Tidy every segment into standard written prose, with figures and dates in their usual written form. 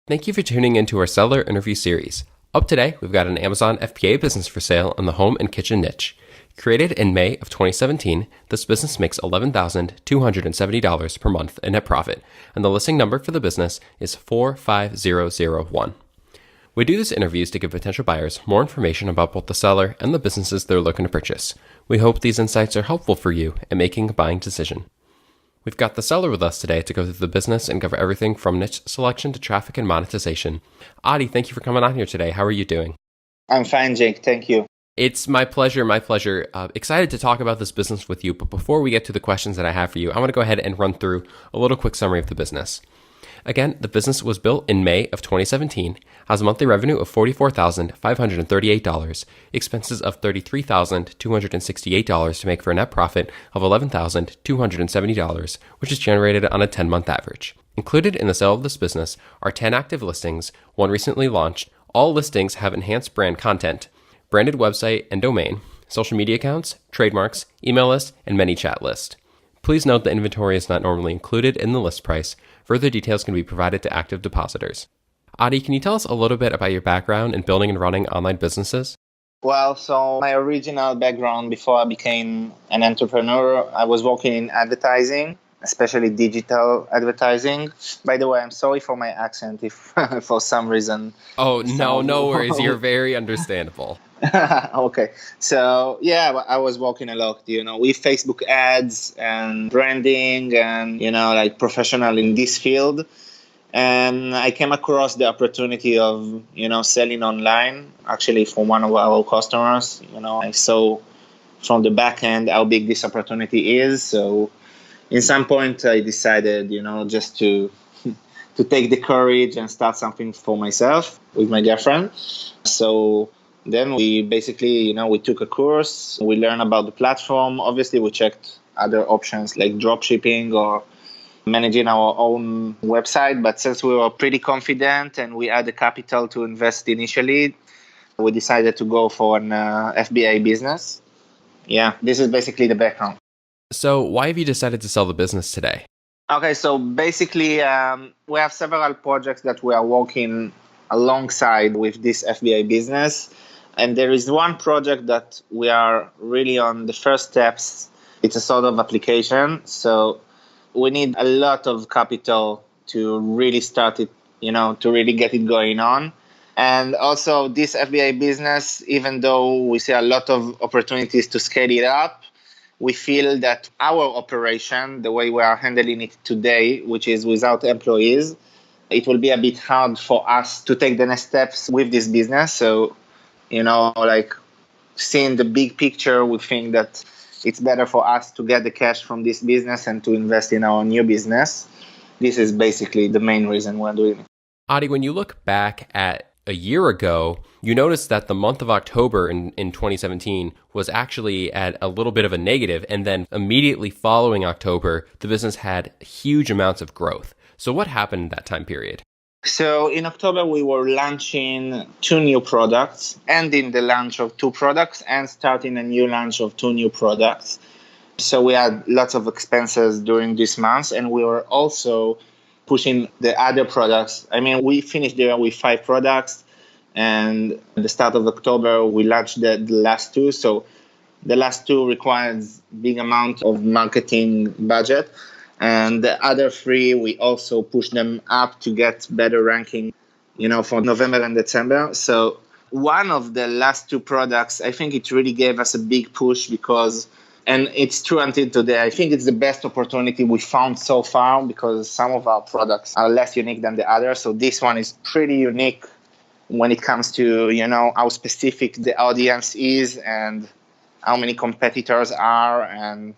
Thank you for tuning into our seller interview series. Up today, we've got an Amazon FBA business for sale in the home and kitchen niche. Created in May of 2017, this business makes $11,270 per month in net profit, and the listing number for the business is 45001. We do these interviews to give potential buyers more information about both the seller and the businesses they're looking to purchase. We hope these insights are helpful for you in making a buying decision. We've got the seller with us today to go through the business and cover everything from niche selection to traffic and monetization. Adi, thank you for coming on here today. How are you doing? I'm fine, Jake. Thank you. It's my pleasure. Excited to talk about this business with you. But before we get to the questions that I have for you, I want to go ahead and run through a little quick summary of the business. Again, the business was built in May of 2017, has a monthly revenue of $44,538, expenses of $33,268 to make for a net profit of $11,270, which is generated on a 10-month average. Included in the sale of this business are 10 active listings, one recently launched. All listings have enhanced brand content, branded website and domain, social media accounts, trademarks, email list, and ManyChat list. Please note the inventory is not normally included in the list price. Further details can be provided to active depositors. Adi, can you tell us a little bit about your background in building and running online businesses? Well, so my original background before I became an entrepreneur, I was working in advertising, especially digital advertising. By the way, I'm sorry for my accent if for some reason. Oh, no worries. You're very understandable. Okay. So, I was working a lot, with Facebook ads and branding and, professional in this field. And I came across the opportunity of, selling online, actually from one of our customers. I saw from the back end how big this opportunity is. So in some point I decided, just to take the courage and start something for myself with my girlfriend. So then we basically, we took a course, we learned about the platform. Obviously, we checked other options like drop shipping or managing our own website. But since we were pretty confident and we had the capital to invest initially, we decided to go for an FBA business. Yeah, this is basically the background. So why have you decided to sell the business today? Okay, so basically we have several projects that we are working alongside with this FBA business. And there is one project that we are really on the first steps. It's a sort of application. So we need a lot of capital to really start it, to really get it going on. And also this FBA business, even though we see a lot of opportunities to scale it up, we feel that our operation, the way we are handling it today, which is without employees, it will be a bit hard for us to take the next steps with this business. So, seeing the big picture, we think that it's better for us to get the cash from this business and to invest in our new business. This is basically the main reason we're doing it. Adi, when you look back at a year ago, you notice that the month of October in 2017 was actually at a little bit of a negative, and then immediately following October, the business had huge amounts of growth. So what happened in that time period? So in October, we were launching 2 new products, ending the launch of 2 products and starting a new launch of 2 new products. So we had lots of expenses during this month, and we were also pushing the other products. I mean, we finished the year with 5 products, and at the start of October, we launched the last 2. So the last 2 requires big amount of marketing budget. And the other 3, we also push them up to get better ranking, for November and December. So one of the last 2 products, I think it really gave us a big push because, and it's true until today, I think it's the best opportunity we found so far because some of our products are less unique than the others. So this one is pretty unique when it comes to, how specific the audience is and how many competitors are and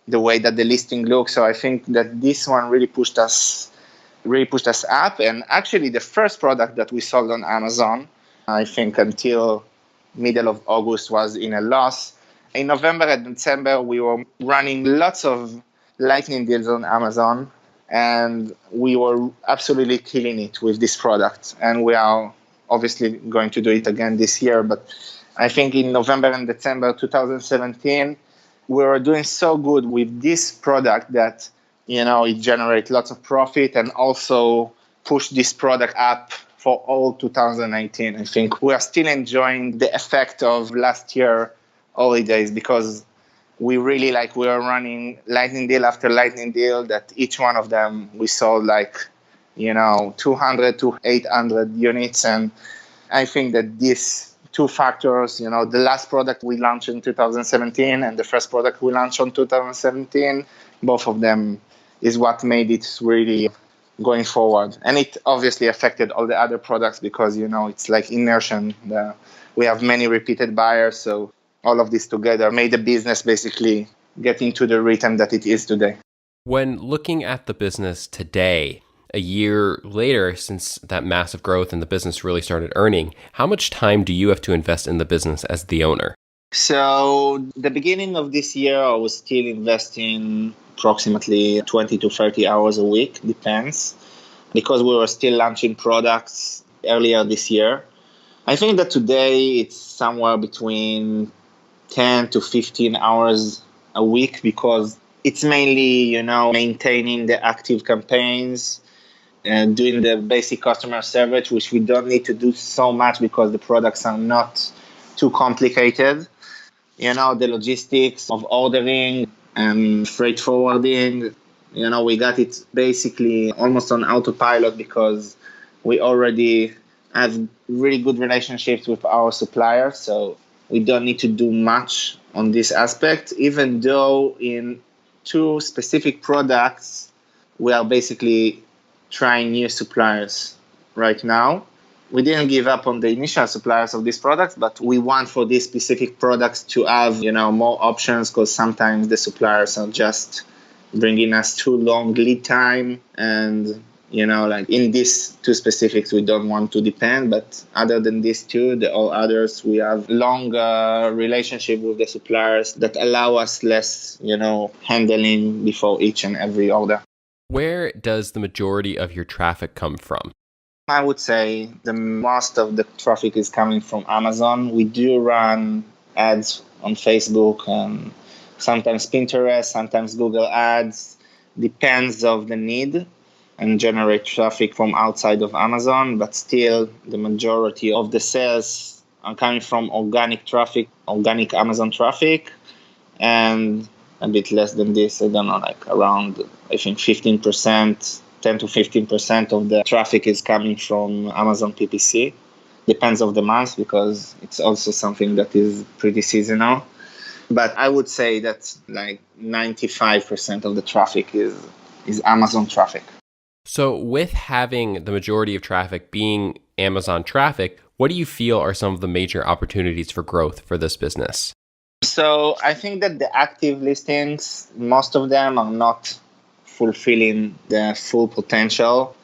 the way that the listing looks. So I think that this one really pushed us up. And actually the first product that we sold on Amazon, I think until middle of August, was in a loss. In November and December, we were running lots of lightning deals on Amazon, and we were absolutely killing it with this product. And we are obviously going to do it again this year. But I think in November and December 2017, we were doing so good with this product that, it generates lots of profit and also push this product up for all 2019. I think we are still enjoying the effect of last year holidays because we were running lightning deal after lightning deal that each one of them we sold 200 to 800 units. And I think that these two factors, the last product we launched in 2017 and the first product we launched in 2017, both of them is what made it really going forward. And it obviously affected all the other products because, it's like inertia. We have many repeated buyers. So all of this together made the business basically get into the rhythm that it is today. When looking at the business today, a year later since that massive growth and the business really started earning, how much time do you have to invest in the business as the owner? So the beginning of this year, I was still investing approximately 20 to 30 hours a week, depends, because we were still launching products earlier this year. I think that today it's somewhere between 10 to 15 hours a week because it's mainly, maintaining the active campaigns and doing the basic customer service, which we don't need to do so much because the products are not too complicated. The logistics of ordering and freight forwarding, we got it basically almost on autopilot because we already have really good relationships with our suppliers. So we don't need to do much on this aspect, even though in two specific products, we are basically trying new suppliers right now. We didn't give up on the initial suppliers of these products, but we want for these specific products to have, more options because sometimes the suppliers are just bringing us too long lead time. And, in these two specifics, we don't want to depend. But other than these two, all others, we have longer relationship with the suppliers that allow us less, handling before each and every order. Where does the majority of your traffic come from? I would say the most of the traffic is coming from Amazon. We do run ads on Facebook and sometimes Pinterest, sometimes Google Ads. Depends of the need and generate traffic from outside of Amazon. But still, the majority of the sales are coming from organic traffic, organic Amazon traffic. And a bit less than this, I don't know, around, I think 15%. 10 to 15% of the traffic is coming from Amazon PPC. Depends of the month because it's also something that is pretty seasonal. But I would say that 95% of the traffic is Amazon traffic. So with having the majority of traffic being Amazon traffic, what do you feel are some of the major opportunities for growth for this business? So I think that the active listings, most of them are not fulfilling their full potential.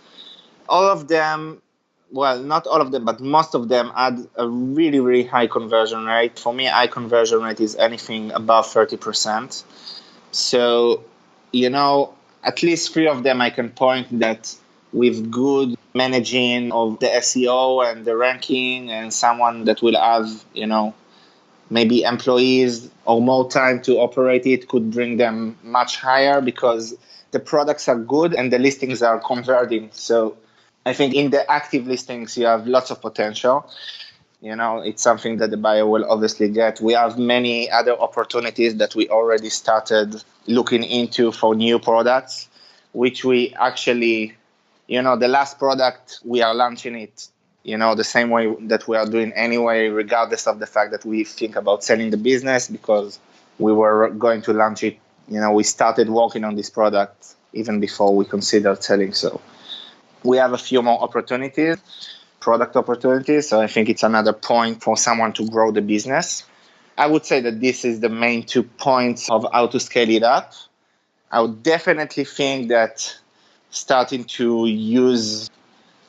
All of them, well, not all of them, but most of them had a really, really high conversion rate. For me, high conversion rate is anything above 30%. So, at least 3 of them I can point that with good managing of the SEO and the ranking and someone that will have, maybe employees or more time to operate it could bring them much higher because the products are good and the listings are converting. So I think in the active listings, you have lots of potential. It's something that the buyer will obviously get. We have many other opportunities that we already started looking into for new products, which we actually, the last product, we are launching it, the same way that we are doing anyway, regardless of the fact that we think about selling the business because we were going to launch it. We started working on this product even before we considered selling. So we have a few more opportunities, product opportunities. So I think it's another point for someone to grow the business. I would say that this is the main 2 points of how to scale it up. I would definitely think that starting to use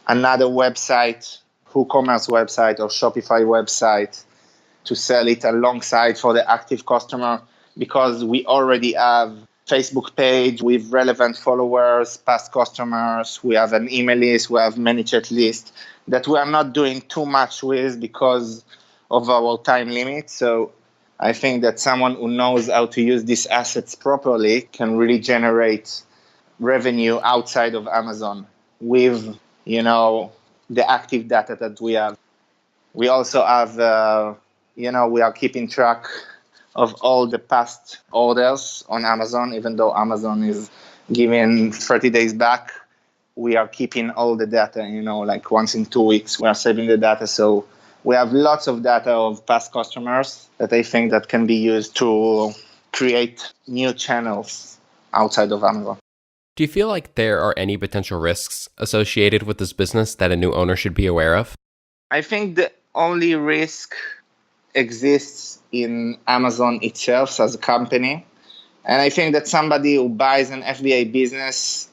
another website, WooCommerce website or Shopify website to sell it alongside for the active customer, because we already have Facebook page with relevant followers, past customers. We have an email list. We have ManyChat list that we are not doing too much with because of our time limit. So I think that someone who knows how to use these assets properly can really generate revenue outside of Amazon with, the active data that we have. We also have, we are keeping track of all the past orders on Amazon, even though Amazon is giving 30 days back. We are keeping all the data, like once in 2 weeks, we are saving the data. So we have lots of data of past customers that I think that can be used to create new channels outside of Amazon. Do you feel like there are any potential risks associated with this business that a new owner should be aware of? I think the only risk exists in Amazon itself as a company. And I think that somebody who buys an FBA business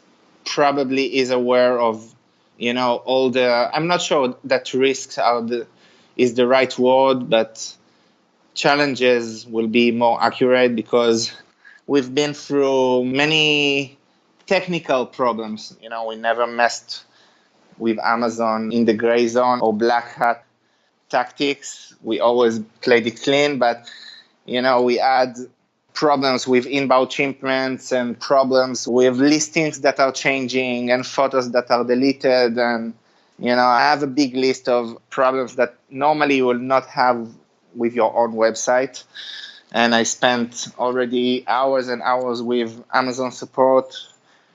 probably is aware of, all the, I'm not sure that risks is the right word, but challenges will be more accurate because we've been through many technical problems. We never messed with Amazon in the gray zone or black hat tactics. We always played it clean, but we had problems with inbound shipments and problems with listings that are changing and photos that are deleted. And I have a big list of problems that normally you will not have with your own website. And I spent already hours and hours with Amazon support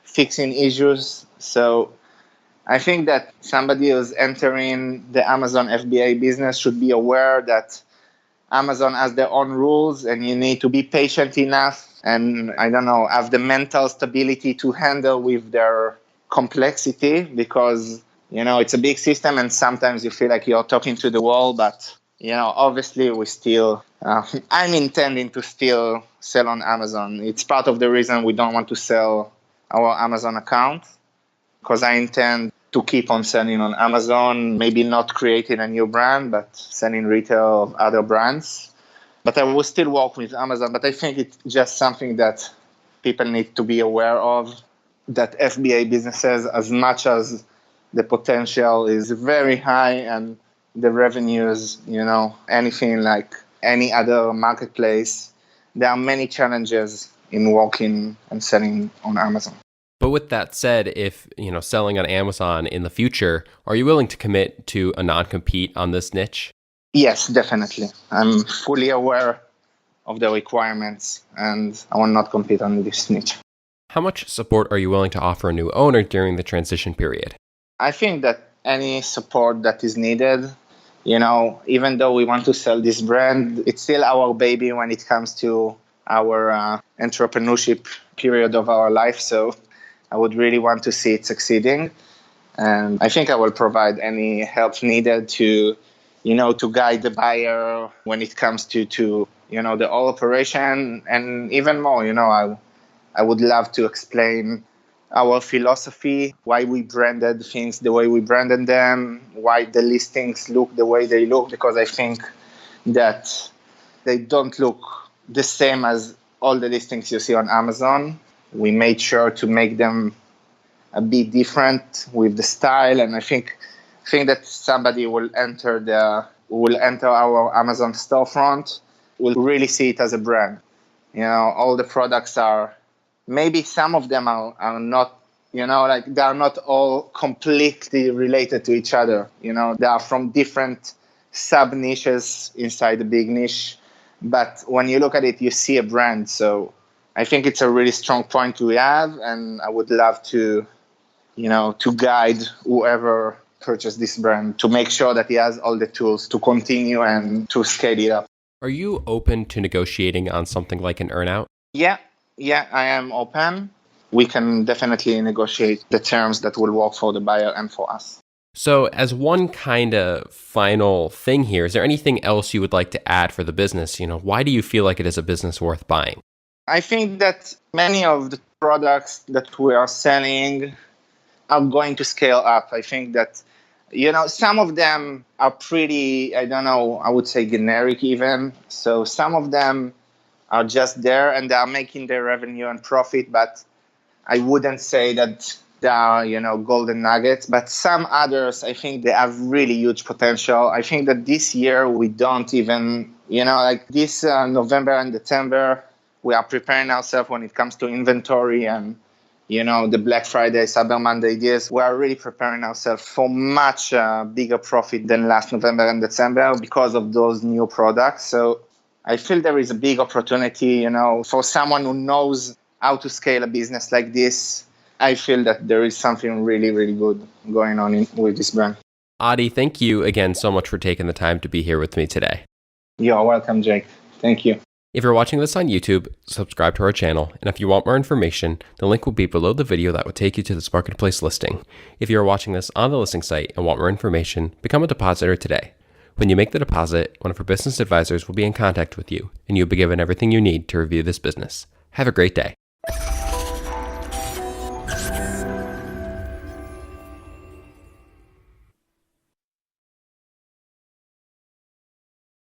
fixing issues. So I think that somebody who's entering the Amazon FBA business should be aware that Amazon has their own rules and you need to be patient enough and, have the mental stability to handle with their complexity because, it's a big system and sometimes you feel like you're talking to the wall, but, obviously we still, I'm intending to still sell on Amazon. It's part of the reason we don't want to sell our Amazon account because I intend to keep on selling on Amazon, maybe not creating a new brand, but selling retail of other brands. But I will still work with Amazon. But I think it's just something that people need to be aware of, that FBA businesses, as much as the potential is very high and the revenues, anything like any other marketplace, there are many challenges in working and selling on Amazon. But with that said, if, selling on Amazon in the future, are you willing to commit to a non-compete on this niche? Yes, definitely. I'm fully aware of the requirements and I will not compete on this niche. How much support are you willing to offer a new owner during the transition period? I think that any support that is needed, even though we want to sell this brand, it's still our baby when it comes to our entrepreneurship period of our life. So I would really want to see it succeeding. And I think I will provide any help needed to guide the buyer when it comes to the whole operation. And even more, I would love to explain our philosophy, why we branded things the way we branded them, why the listings look the way they look, because I think that they don't look the same as all the listings you see on Amazon. We made sure to make them a bit different with the style, and I think that somebody will enter our Amazon storefront will really see it as a brand. All the products are, maybe some of them are not, they are not all completely related to each other. They are from different sub niches inside the big niche, but when you look at it, you see a brand. So I think it's a really strong point to have, and I would love to, to guide whoever purchased this brand to make sure that he has all the tools to continue and to scale it up. Are you open to negotiating on something like an earnout? Yeah, I am open. We can definitely negotiate the terms that will work for the buyer and for us. So as one kind of final thing here, is there anything else you would like to add for the business? Why do you feel like it is a business worth buying? I think that many of the products that we are selling are going to scale up. I think that, some of them are pretty, I would say generic even. So some of them are just there and they are making their revenue and profit, but I wouldn't say that they are, golden nuggets. But some others, I think they have really huge potential. I think that this year we don't even, like this November and December, we are preparing ourselves when it comes to inventory and the Black Friday, Cyber Monday deals, we are really preparing ourselves for much bigger profit than last November and December because of those new products. So I feel there is a big opportunity, for someone who knows how to scale a business like this. I feel that there is something really, really good going on with this brand. Adi, thank you again so much for taking the time to be here with me today. You're welcome, Jake. Thank you. If you're watching this on YouTube, subscribe to our channel, and if you want more information, the link will be below the video that will take you to this marketplace listing. If you're watching this on the listing site and want more information, become a depositor today. When you make the deposit, one of our business advisors will be in contact with you, and you'll be given everything you need to review this business. Have a great day.